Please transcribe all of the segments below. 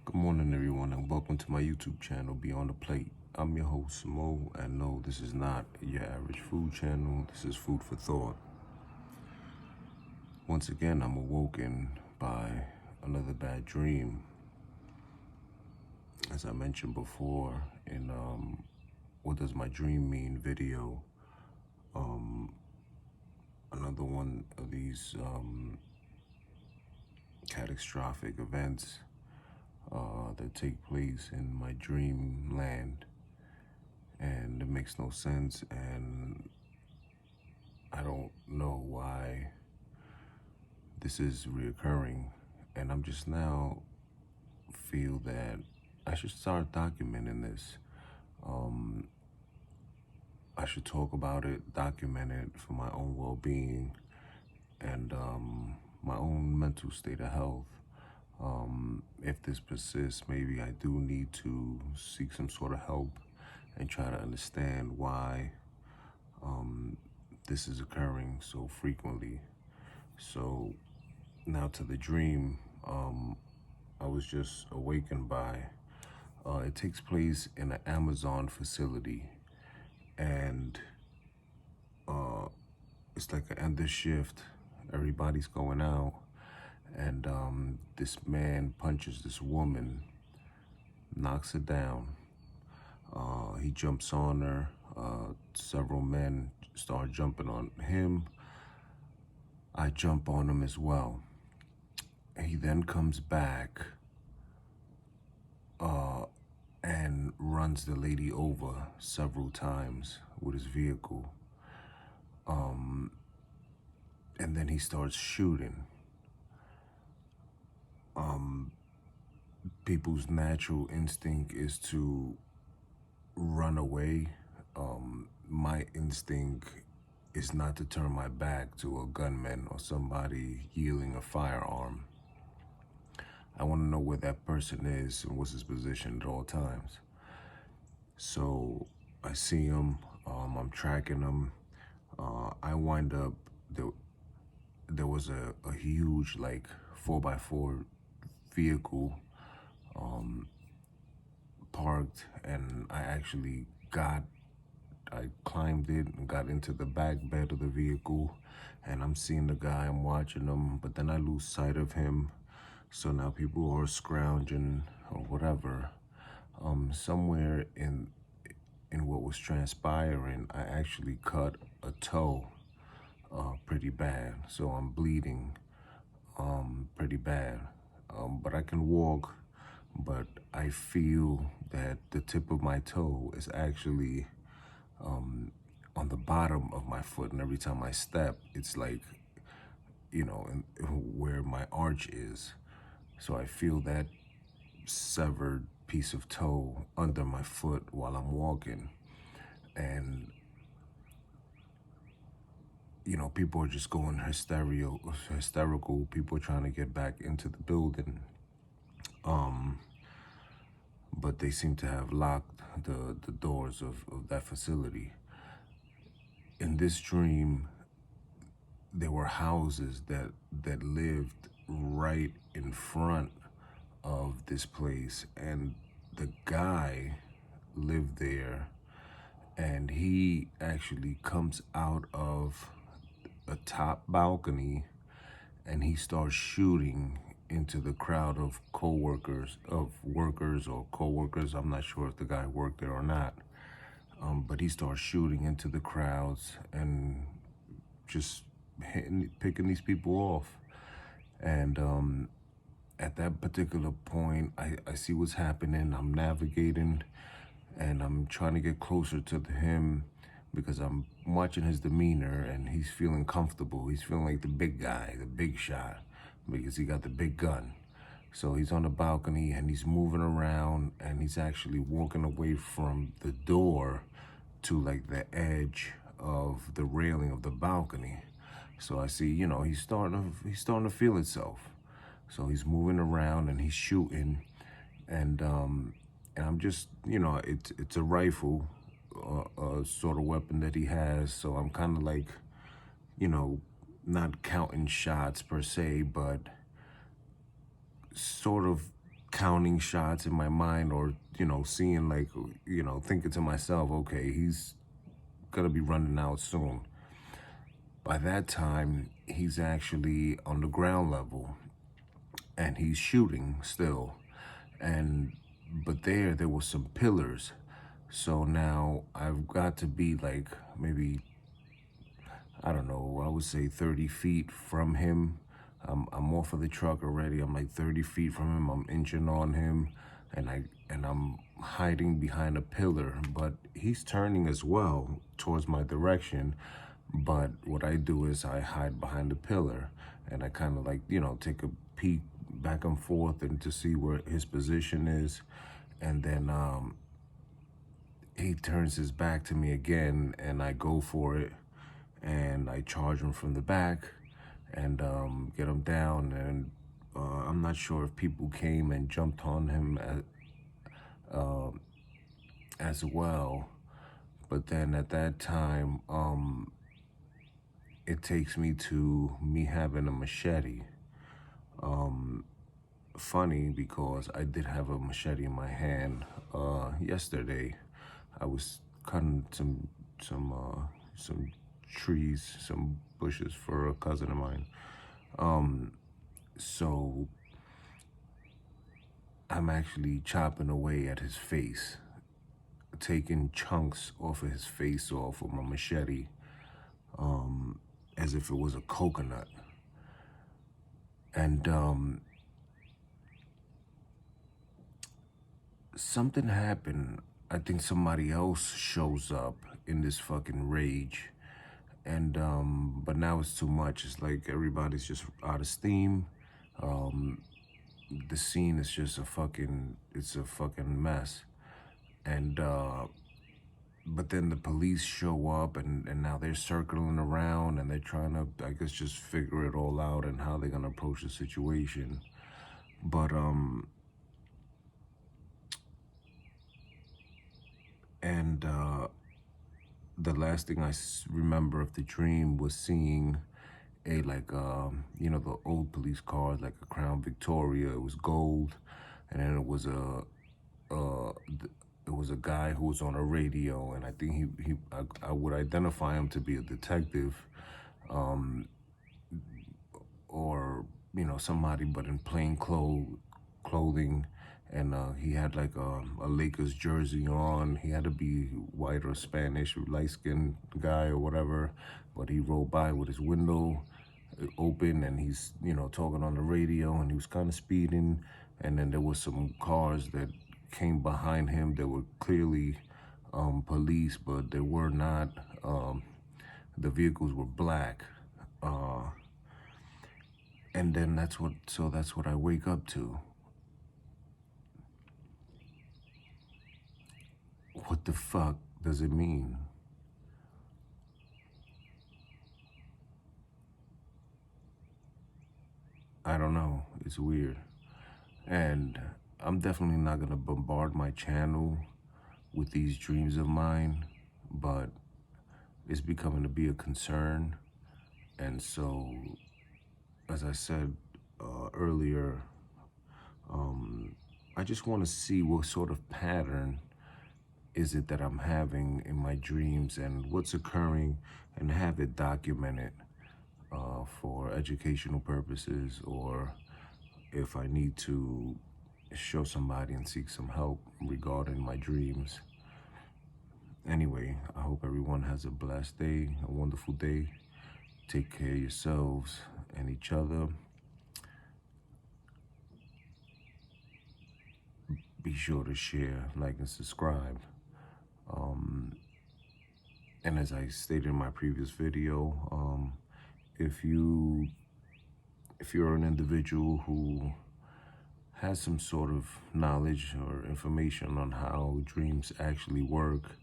Good morning, everyone, and welcome to my YouTube channel, Beyond the Plate. I'm your host, Mo, and no, this is not your average food channel. This is food for thought. Once again, I'm awoken by another bad dream. As I mentioned before in What Does My Dream Mean video, another one of these catastrophic events that take place in my dreamland, and it makes no sense, and I don't know why this is reoccurring, and I'm just now feel that I should start documenting this. I should talk about it, document it for my own well-being and my own mental state of health. If this persists, maybe I do need to seek some sort of help and try to understand why this is occurring so frequently. So now to the dream I was just awakened by. It takes place in an Amazon facility, and it's like an end of shift. Everybody's going out, and this man punches this woman, knocks her down. He jumps on her. Several men start jumping on him. I jump on him as well. He then comes back and runs the lady over several times with his vehicle. And then he starts shooting. People's natural instinct is to run away. My instinct is not to turn my back to a gunman or somebody yielding a firearm. I want to know where that person is and what's his position at all times. So I see him, I'm tracking him. I wind up, there was a huge like 4x4 vehicle parked, and I climbed it and got into the back bed of the vehicle, and I'm seeing the guy, I'm watching him, but then I lose sight of him. So now people are scrounging or whatever. Somewhere in what was transpiring, I actually cut a toe pretty bad. So I'm bleeding pretty bad. But I can walk, but I feel that the tip of my toe is actually on the bottom of my foot, and every time I step, it's like, where my arch is. So I feel that severed piece of toe under my foot while I'm walking. And, people are just going hysterical. People are trying to get back into the building. But they seem to have locked the doors of that facility. In this dream, there were houses that lived right in front of this place, and the guy lived there, and he actually comes out of a top balcony and he starts shooting into the crowd of workers or co-workers. I'm not sure if the guy worked there or not, but he starts shooting into the crowds and just picking these people off. And at that particular point, I see what's happening. I'm navigating, and I'm trying to get closer to him because I'm watching his demeanor, and he's feeling comfortable. He's feeling like the big guy, the big shot, because he got the big gun. So he's on the balcony, and he's moving around, and he's actually walking away from the door to like the edge of the railing of the balcony. So I see, he's starting to feel itself. So he's moving around and he's shooting, and I'm just, it's a rifle, sort of weapon that he has. So I'm kind of like, not counting shots per se, but sort of counting shots in my mind, or, seeing like, thinking to myself, okay, he's gonna be running out soon. By that time, he's actually on the ground level and he's shooting still. But there were some pillars. So now I've got to be like maybe, I don't know, I would say 30 feet from him. I'm off of the truck already. I'm like 30 feet from him. I'm inching on him, and I'm hiding behind a pillar. But he's turning as well towards my direction. But what I do is I hide behind the pillar, and I kind of like, take a peek back and forth and to see where his position is. And then he turns his back to me again, and I go for it, and I charge him from the back and get him down. And I'm not sure if people came and jumped on him as well. But then at that time, it takes me to me having a machete. Funny, because I did have a machete in my hand yesterday. I was cutting some trees, some bushes for a cousin of mine. So I'm actually chopping away at his face, taking chunks off of his face off with my machete, as if it was a coconut. And something happened. I think somebody else shows up in this fucking rage. And but now it's too much. It's like everybody's just out of steam. The scene is just it's a fucking mess. And but then the police show up, and now they're circling around, and they're trying to, I guess, just figure it all out and how they're gonna approach the situation. But the last thing I remember of the dream was seeing a, like, the old police cars, like a Crown Victoria. It was gold, and then it was a guy who was on a radio, and I think I would identify him to be a detective, or somebody, but in plain clothing. And he had like a Lakers jersey on. He had to be white or Spanish, light-skinned guy or whatever. But he rolled by with his window open, and he's talking on the radio, and he was kind of speeding. And then there was some cars that came behind him that were clearly police, but they were not. The vehicles were black. And then that's what I wake up to. What the fuck does it mean? I don't know. It's weird. And I'm definitely not gonna bombard my channel with these dreams of mine, but it's becoming to be a concern. And so, as I said earlier, I just want to see what sort of pattern is it that I'm having in my dreams, and what's occurring, and have it documented for educational purposes, or if I need to show somebody and seek some help regarding my dreams. Anyway, I hope everyone has a blessed day, a wonderful day. Take care of yourselves and each other. Be sure to share, like, and subscribe. And as I stated in my previous video, if you're an individual who has some sort of knowledge or information on how dreams actually work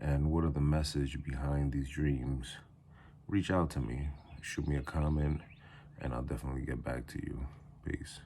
and what are the message behind these dreams, reach out to me, shoot me a comment, and I'll definitely get back to you. Peace.